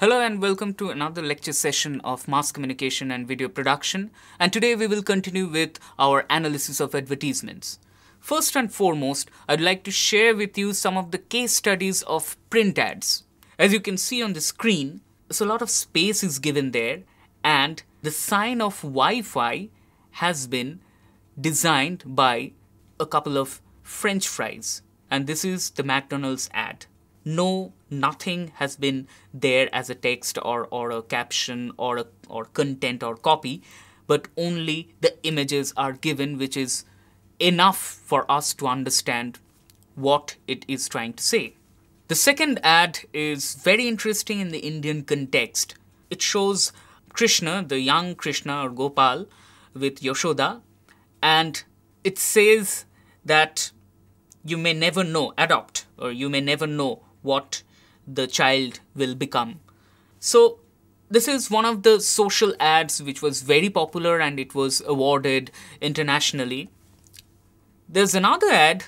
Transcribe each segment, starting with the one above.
Hello and welcome to another lecture session of mass communication and video production, and today we will continue with our analysis of advertisements. First and foremost, I'd like to share with you some of the case studies of print ads. As you can see on the screen, so a lot of space is given there, and the sign of Wi-Fi has been designed by a couple of French fries, and this is the McDonald's ad. Nothing has been there as a text or a caption or content or copy, but only the images are given, which is enough for us to understand what it is trying to say. The second ad is very interesting in the Indian context. It shows Krishna, the young Krishna or Gopal, with Yashoda, and it says that you may never know, adopt, or you may never know what the child will become. So this is one of the social ads which was very popular and it was awarded internationally. There's another ad,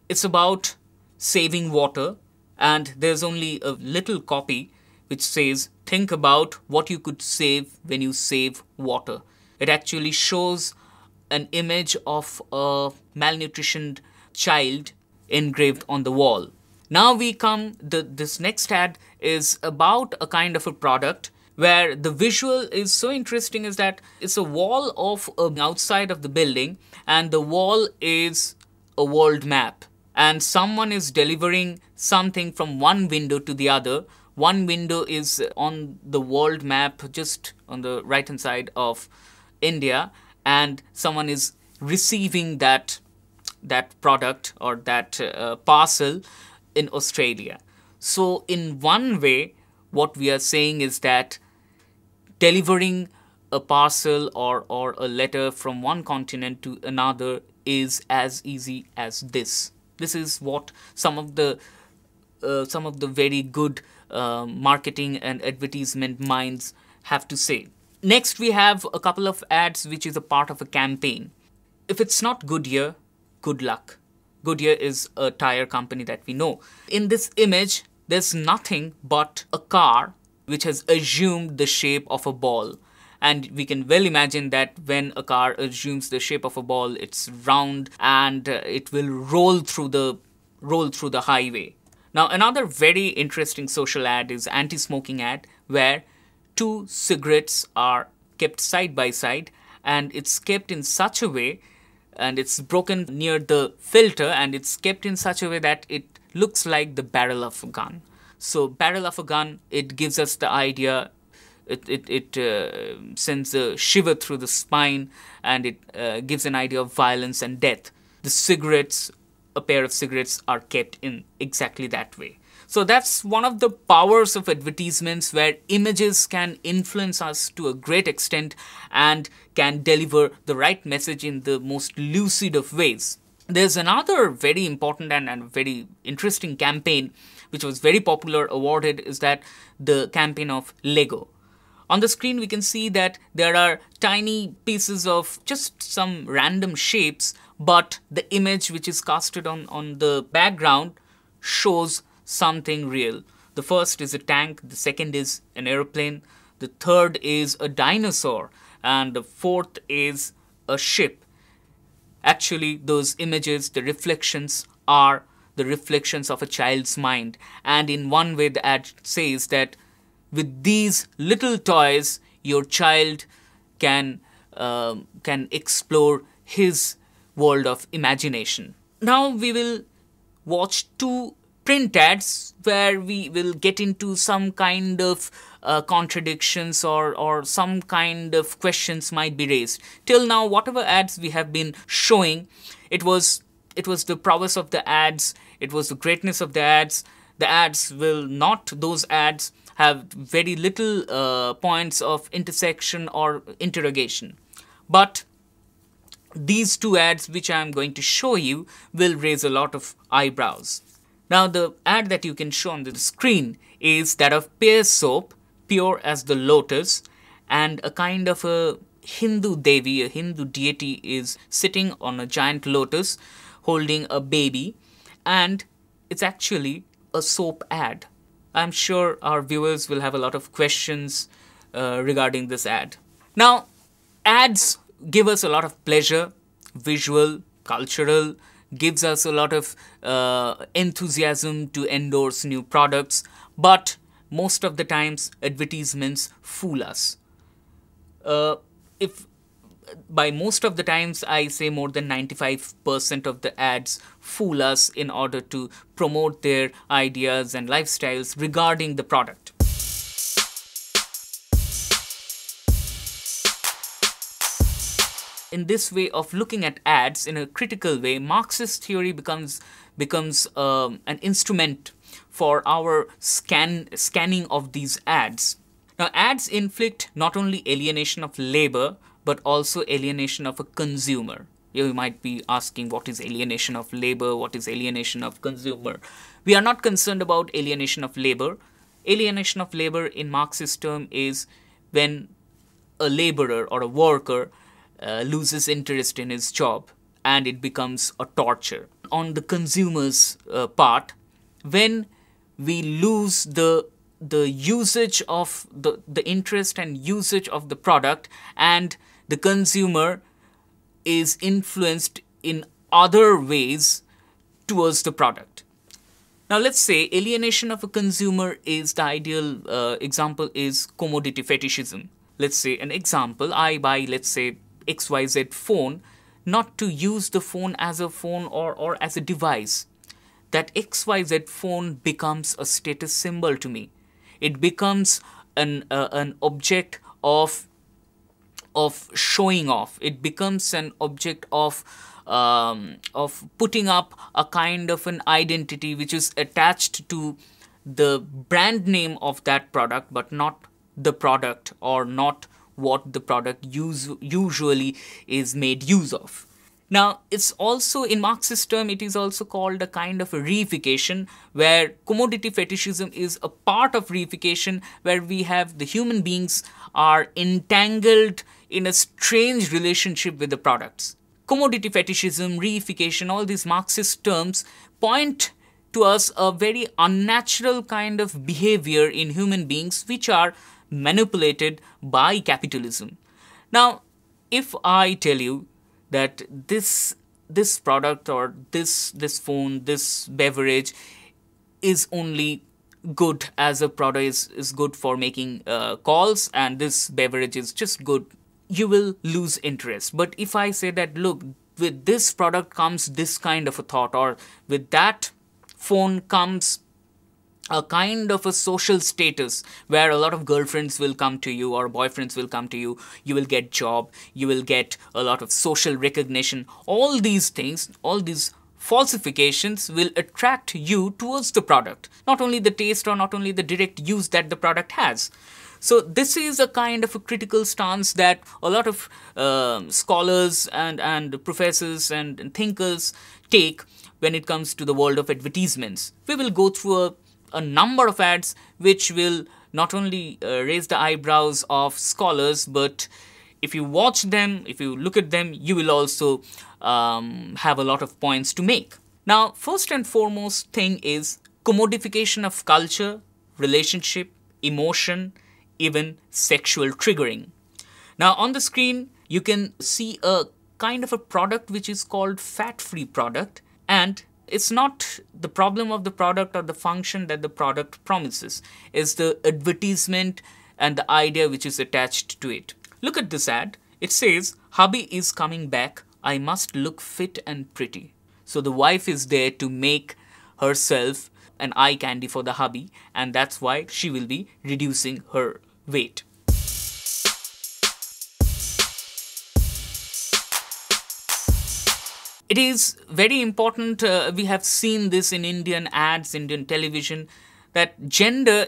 it's about saving water, and there's only a little copy which says, think about what you could save when you save water. It actually shows an image of a malnutritioned child engraved on the wall. Now we come, this next ad is about a kind of a product where the visual is so interesting is that it's a wall of outside of the building, and the wall is a world map, and someone is delivering something from one window to the other. One window is on the world map just on the right hand side of India, and someone is receiving that product or that parcel in Australia. So in one way, what we are saying is that delivering a parcel or a letter from one continent to another is as easy as this. This is what some of the very good marketing and advertisement minds have to say. Next, we have a couple of ads which is a part of a campaign. If it's not Goodyear, good luck. Goodyear is a tire company that we know. In this image, there's nothing but a car which has assumed the shape of a ball. And we can well imagine that when a car assumes the shape of a ball, it's round and it will roll through the highway. Now, another very interesting social ad is anti-smoking ad, where two cigarettes are kept side by side, and it's kept in such a way, and it's broken near the filter, and it's kept in such a way that it looks like the barrel of a gun. So barrel of a gun, it gives us the idea, it sends a shiver through the spine, and it gives an idea of violence and death. The cigarettes, a pair of cigarettes, are kept in exactly that way. So that's one of the powers of advertisements, where images can influence us to a great extent and can deliver the right message in the most lucid of ways. There's another very important and very interesting campaign which was very popular, awarded, is that the campaign of Lego. On the screen we can see that there are tiny pieces of just some random shapes, but the image which is casted on the background shows something real. The first is a tank, the second is an airplane, the third is a dinosaur, and the fourth is a ship. Actually, those images, the reflections, are the reflections of a child's mind. And in one way, the ad says that with these little toys, your child can explore his world of imagination. Now we will watch two print ads where we will get into some kind of contradictions or some kind of questions might be raised. Till now, whatever ads we have been showing, it was the prowess of the ads, it was the greatness of the ads. The ads will not, those ads have very little points of intersection or interrogation. But these two ads which I am going to show you will raise a lot of eyebrows. Now, the ad that you can show on the screen is that of Pear soap, pure as the lotus, and a kind of a Hindu Devi, a Hindu deity, is sitting on a giant lotus holding a baby, and it's actually a soap ad. I'm sure our viewers will have a lot of questions regarding this ad. Now, ads give us a lot of pleasure, visual, cultural, gives us a lot of enthusiasm to endorse new products, but most of the times advertisements fool us. If by most of the times, I say more than 95% of the ads fool us in order to promote their ideas and lifestyles regarding the product. In this way of looking at ads in a critical way, Marxist theory becomes an instrument for our scanning of these ads. Now, ads inflict not only alienation of labor, but also alienation of a consumer. You might be asking, what is alienation of labor? What is alienation of consumer? We are not concerned about alienation of labor. Alienation of labor in Marxist term is when a laborer or a worker loses interest in his job and it becomes a torture. On the consumer's part, when we lose the usage of the interest and usage of the product, and the consumer is influenced in other ways towards the product. Now let's say alienation of a consumer is the ideal example is commodity fetishism. Let's say an example, I buy, let's say, XYZ phone, not to use the phone as a phone or as a device. That XYZ phone becomes a status symbol to me. It becomes an object of showing off. It becomes an object of putting up a kind of an identity which is attached to the brand name of that product, but not the product or not what the product usually is made use of. Now, it's also, in Marxist term, it is also called a kind of a reification, where commodity fetishism is a part of reification, where we have the human beings are entangled in a strange relationship with the products. Commodity fetishism, reification, all these Marxist terms point to us a very unnatural kind of behavior in human beings which are manipulated by capitalism. Now, if I tell you that this product or this phone, this beverage is only good as a product, is good for making calls, and this beverage is just good, you will lose interest. But if I say that, look, with this product comes this kind of a thought, or with that phone comes a kind of a social status where a lot of girlfriends will come to you or boyfriends will come to you, you will get job, you will get a lot of social recognition. All these things, all these falsifications will attract you towards the product, not only the taste or not only the direct use that the product has. So this is a kind of a critical stance that a lot of scholars and professors and thinkers take when it comes to the world of advertisements. We will go through a number of ads which will not only raise the eyebrows of scholars, but if you watch them, if you look at them, you will also have a lot of points to make. Now, first and foremost thing is commodification of culture, relationship, emotion, even sexual triggering. Now, on the screen, you can see a kind of a product which is called fat-free product, and it's not the problem of the product or the function that the product promises. It's the advertisement and the idea which is attached to it. Look at this ad. It says, "Hubby is coming back. I must look fit and pretty." So the wife is there to make herself an eye candy for the hubby, and that's why she will be reducing her weight. It is very important, we have seen this in Indian ads, Indian television, that gender,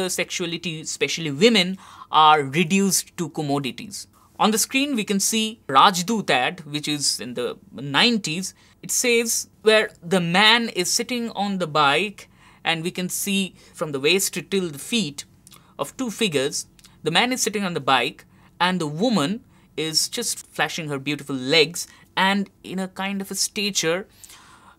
sexuality, especially women, are reduced to commodities. On the screen, we can see Rajdoot ad, which is in the 90s. It says where the man is sitting on the bike, and we can see from the waist till the feet of two figures. The man is sitting on the bike, and the woman is just flashing her beautiful legs, and in a kind of a stature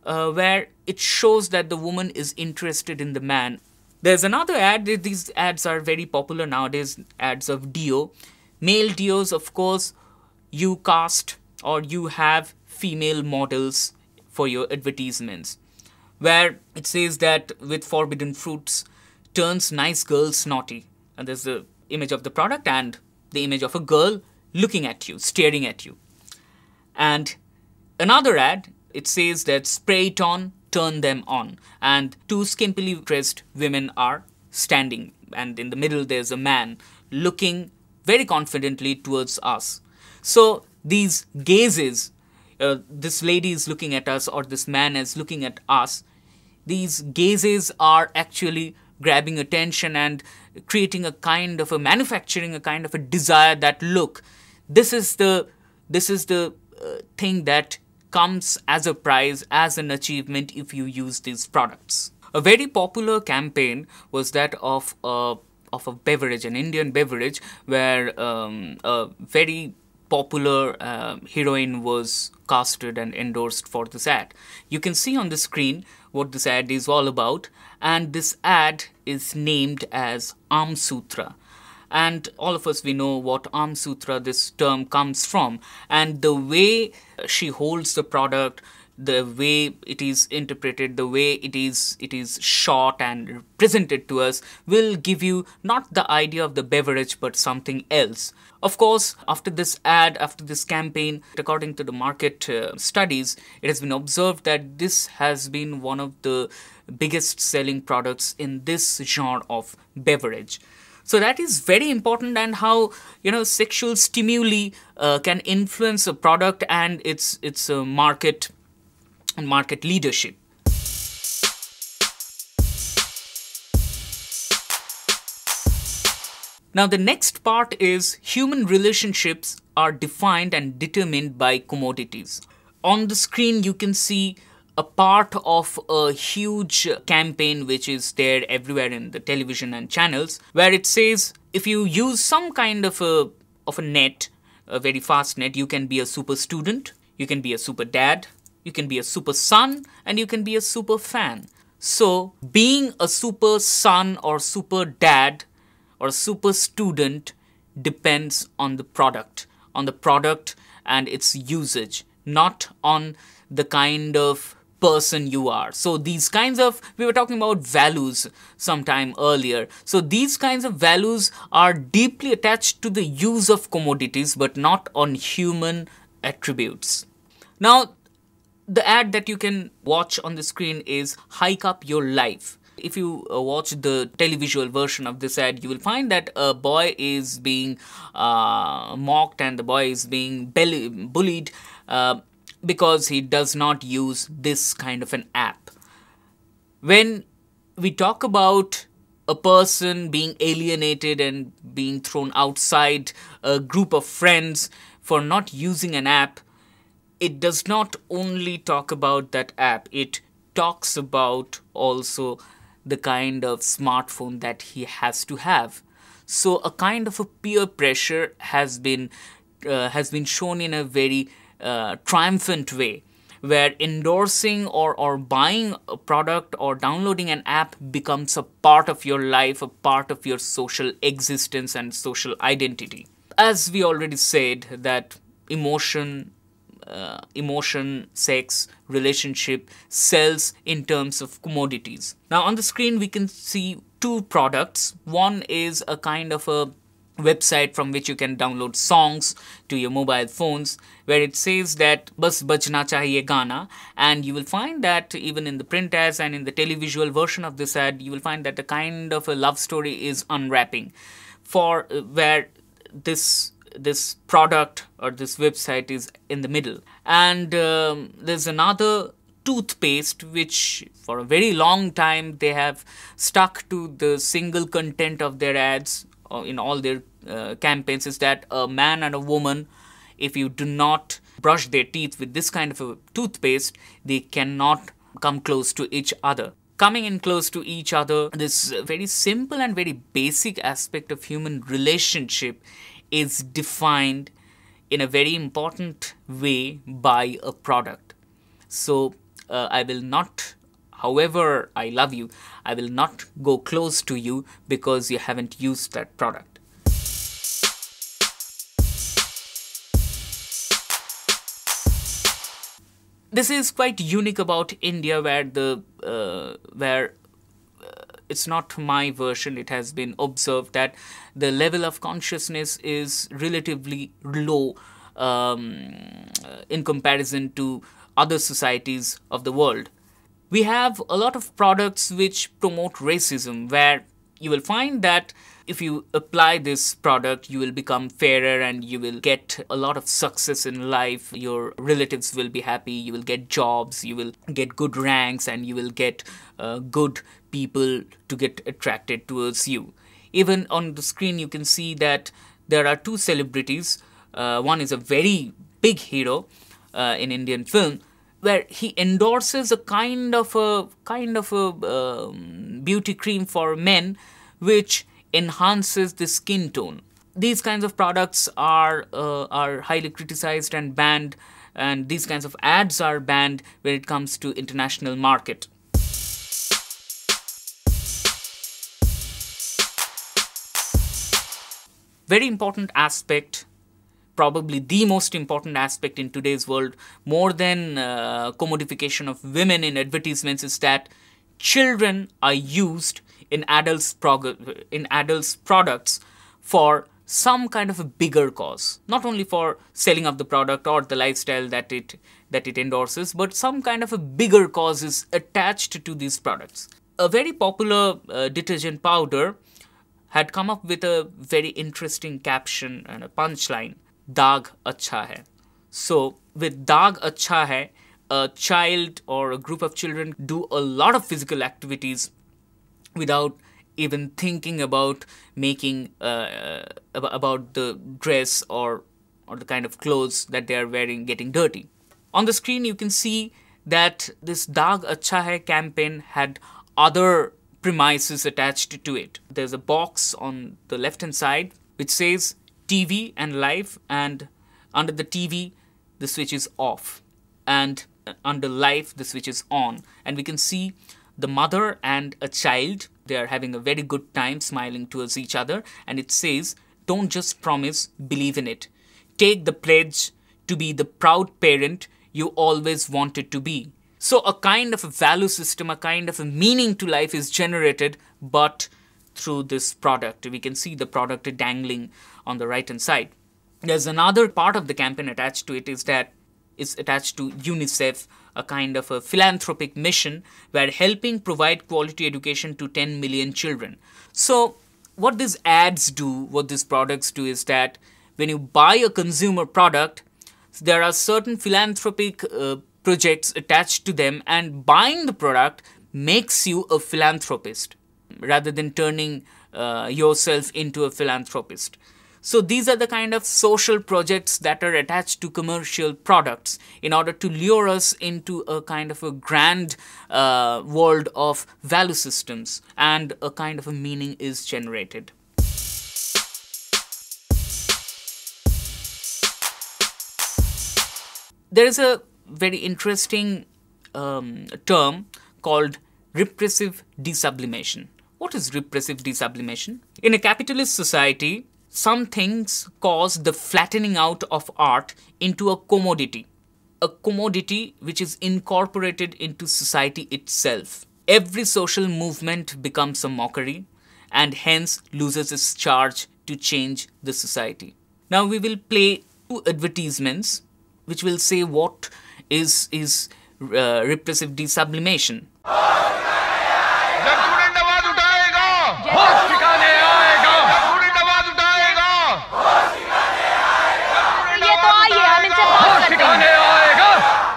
where it shows that the woman is interested in the man. There's another ad. These ads are very popular nowadays, ads of deo. Male deos, of course, you cast or you have female models for your advertisements, where it says that with forbidden fruits turns nice girls naughty. And there's the image of the product and the image of a girl looking at you, staring at you. And another ad, it says that spray it on, turn them on. And two skimpily dressed women are standing, and in the middle there's a man looking very confidently towards us. So these gazes, this lady is looking at us or this man is looking at us, these gazes are actually grabbing attention and creating a kind of a manufacturing a kind of a desire that, look, this is the thing that comes as a prize, as an achievement if you use these products. A very popular campaign was that of a beverage, an Indian beverage, where a very popular heroine was casted and endorsed for this ad. You can see on the screen what this ad is all about, and this ad is named as Arm Sutra. And all of us, we know what Arm Sutra, this term, comes from. And the way she holds the product, the way it is interpreted, the way it is shot and presented to us will give you not the idea of the beverage but something else. Of course, after this ad, after this campaign, according to the market studies, it has been observed that this has been one of the biggest selling products in this genre of beverage. So that is very important, and how, you know, sexual stimuli can influence a product and its market leadership. Now the next part is human relationships are defined and determined by commodities. On the screen you can see a part of a huge campaign which is there everywhere in the television and channels, where it says if you use some kind of a net, a very fast net, you can be a super student, you can be a super dad, you can be a super son, and you can be a super fan. So being a super son or super dad or super student depends on the product and its usage, not on the kind of person you are. So these kinds of, we were talking about values sometime earlier. So these kinds of values are deeply attached to the use of commodities but not on human attributes. Now, the ad that you can watch on the screen is Hike Up Your Life. If you watch the televisual version of this ad, you will find that a boy is being mocked and the boy is being bullied because he does not use this kind of an app. When we talk about a person being alienated and being thrown outside a group of friends for not using an app, it does not only talk about that app, it talks about also the kind of smartphone that he has to have. So a kind of a peer pressure has been shown in a very triumphant way, where endorsing or buying a product or downloading an app becomes a part of your life, a part of your social existence and social identity. As we already said, that emotion, sex, relationship sells in terms of commodities. Now on the screen we can see two products. One is a kind of a website from which you can download songs to your mobile phones, where it says that Bas Bajna Chahiye Gana, and you will find that even in the print ads and in the televisual version of this ad, you will find that a kind of a love story is unwrapping, for where this product or this website is in the middle. And there's another toothpaste which for a very long time they have stuck to the single content of their ads in all their campaigns, is that a man and a woman, if you do not brush their teeth with this kind of a toothpaste, they cannot come close to each other. Coming in close to each other, this very simple and very basic aspect of human relationship is defined in a very important way by a product. So I will not however I love you, I will not go close to you because you haven't used that product. This is quite unique about India, where it's not my version. It has been observed that the level of consciousness is relatively low in comparison to other societies of the world. We have a lot of products which promote racism, where you will find that if you apply this product, you will become fairer and you will get a lot of success in life. Your relatives will be happy, you will get jobs, you will get good ranks, and you will get good people to get attracted towards you. Even on the screen, you can see that there are two celebrities. One is a very big hero in Indian film, where he endorses a kind of a beauty cream for men, which enhances the skin tone. These kinds of products are highly criticized and banned, and these kinds of ads are banned when it comes to international market. Very important aspect, probably the most important aspect in today's world, more than commodification of women in advertisements, is that children are used in adults' products for some kind of a bigger cause. Not only for selling of the product or the lifestyle that it endorses, but some kind of a bigger cause is attached to these products. A very popular detergent powder had come up with a very interesting caption and a punchline: "Daag acha hai." So with "Daag acha hai," a child or a group of children do a lot of physical activities without even thinking about making about the dress or the kind of clothes that they are wearing getting dirty. On the screen, you can see that this "Daag Acha Hai" campaign had other premises attached to it. There's a box on the left hand side which says TV and life, and under the TV the switch is off, and under life the switch is on, and we can see the mother and a child. They are having a very good time, smiling towards each other, and it says, "Don't just promise, believe in it. Take the pledge to be the proud parent you always wanted to be." So a kind of a value system, a kind of a meaning to life is generated, but through this product. We can see the product dangling on the right hand side. There's another part of the campaign attached to it, is that it's attached to UNICEF, a kind of a philanthropic mission where helping provide quality education to 10 million children. So what these ads do, what these products do, is that when you buy a consumer product, there are certain philanthropic projects attached to them, and buying the product makes you a philanthropist rather than turning yourself into a philanthropist. So these are the kind of social projects that are attached to commercial products in order to lure us into a kind of a grand world of value systems, and a kind of a meaning is generated. There is a very interesting term called repressive desublimation. What is repressive desublimation? In a capitalist society, some things cause the flattening out of art into a commodity which is incorporated into society itself. Every social movement becomes a mockery and hence loses its charge to change the society. Now we will play two advertisements which will say what is repressive desublimation.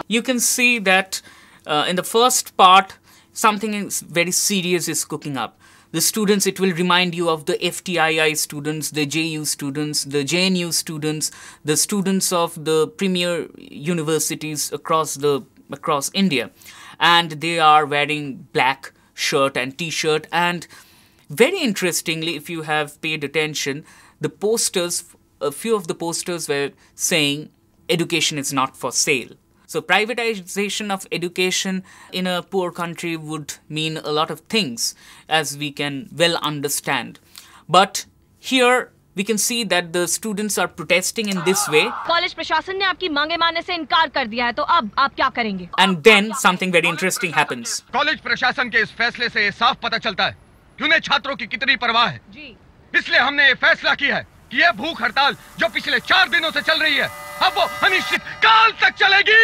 You can see that in the first part, something very serious is cooking up. The students, it will remind you of the FTII students, the JU students, the JNU students, the students of the premier universities across India. And they are wearing black shirt and t-shirt. And very interestingly, if you have paid attention, the posters, a few of the posters were saying, "Education is not for sale." So privatization of education in a poor country would mean a lot of things, as we can well understand. But here we can see that the students are protesting in this way. College प्रशासन ने आपकी मांगे मानने से इनकार कर दिया है, तो अब आप क्या करेंगे? And then something very interesting happens. College प्रशासन के इस फैसले से साफ पता चलता है कि उन्हें छात्रों की कितनी परवाह है। जी। इसलिए हमने ये फैसला किया है कि ये भूख हड़ताल जो पिछले 4 दिनों से चल रही है, अब वो अनिश्चित काल तक चलेगी।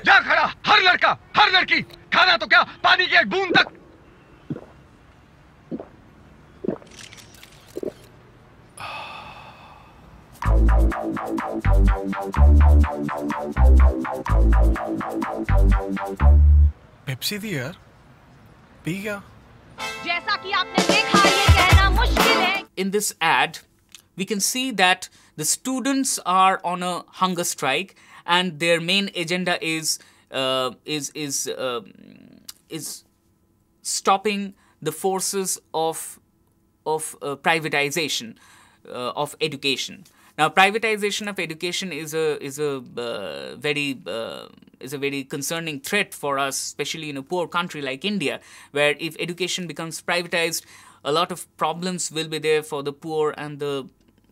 जा खड़ा हर लड़का, हर लड़की, खाना तो क्या, पानी की एक बूंद तक। पेप्सी दी यार, पी गया। जैसा कि आपने देखा, ये कहना मुश्किल है। In this ad, we can see that the students are on a hunger strike, and their main agenda is stopping the forces of privatization of education. Now, privatization of education is a very concerning threat for us, especially in a poor country like India, where if education becomes privatized, a lot of problems will be there for the poor and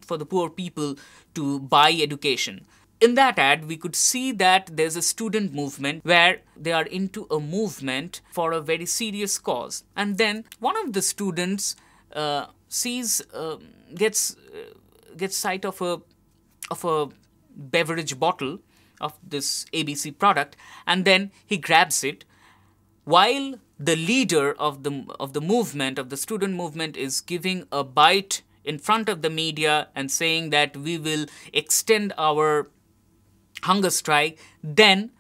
for the poor people to buy education. In that ad, we could see that there's a student movement where they are into a movement for a very serious cause, and then one of the students gets sight of a beverage bottle of this ABC product, and then he grabs it, while the leader of the movement, of the student movement, is giving a bite in front of the media and saying that we will extend our hunger strike. Then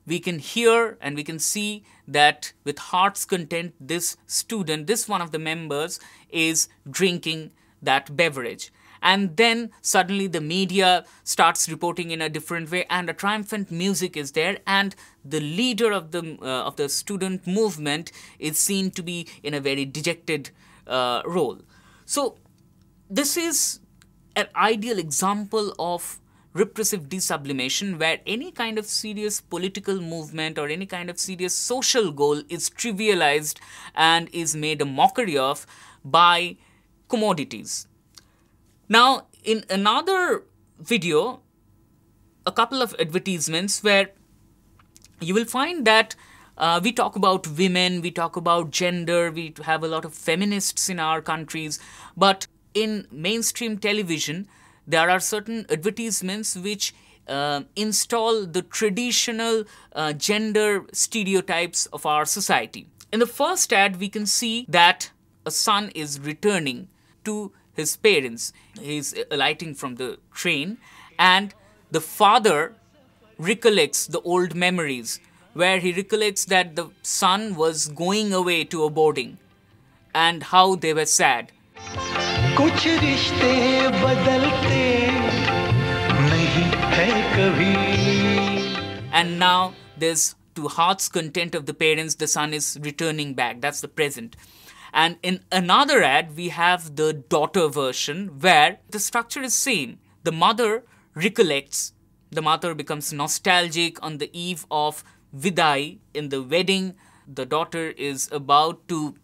we can hear and we can see that with heart's content, this student, this one of the members, is drinking that beverage. And then suddenly the media starts reporting in a different way, and a triumphant music is there, and the leader of the student movement is seen to be in a very dejected role. So this is an ideal example of repressive de-sublimation, where any kind of serious political movement or any kind of serious social goal is trivialized and is made a mockery of by commodities. Now, in another video, a couple of advertisements where you will find that we talk about women, we talk about gender, we have a lot of feminists in our countries, but in mainstream television, there are certain advertisements which install the traditional gender stereotypes of our society. In the first ad, we can see that a son is returning to his parents. He is alighting from the train, and the father recollects the old memories, where he recollects that the son was going away to a boarding and how they were sad. कुछ रिश्ते बदलते नहीं है कभी. And now there's, to heart's content of the parents, the son is returning back. That's the present. And in another ad, we have the daughter version, where the structure is same. The mother recollects, the mother becomes nostalgic on the eve of Vidai. In the wedding, the daughter is about to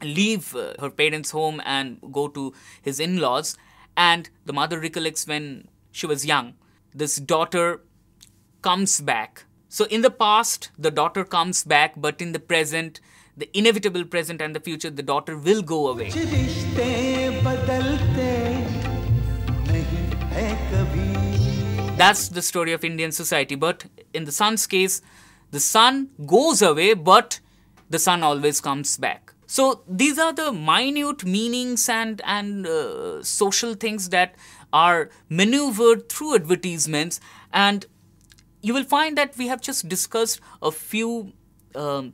leave her parents' home and go to his in-laws, and the mother recollects when she was young. This daughter comes back. So in the past, the daughter comes back, but in the present, the inevitable present and the future, the daughter will go away. That's the story of Indian society. But in the son's case, the son goes away, but the son always comes back. So these are the minute meanings and social things that are maneuvered through advertisements, and you will find that we have just discussed a few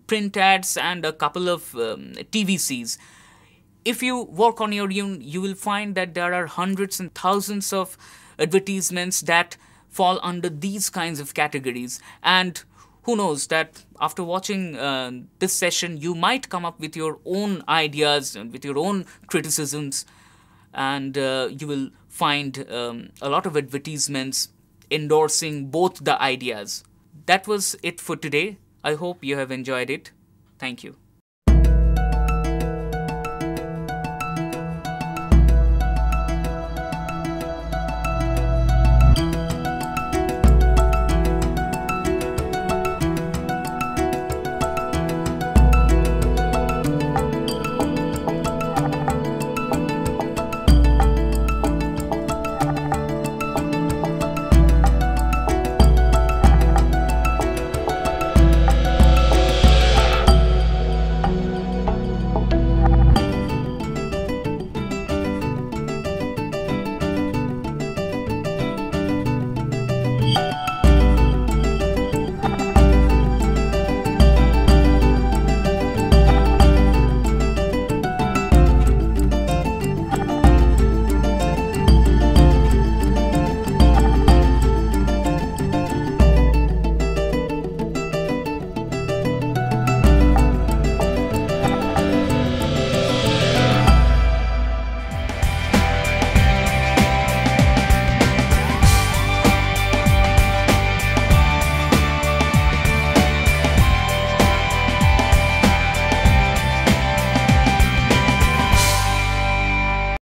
print ads and a couple of TVCs. If you work on your own, you will find that there are hundreds and thousands of advertisements that fall under these kinds of categories. And who knows that after watching this session, you might come up with your own ideas and with your own criticisms, and you will find a lot of advertisements endorsing both the ideas. That was it for today. I hope you have enjoyed it. Thank you.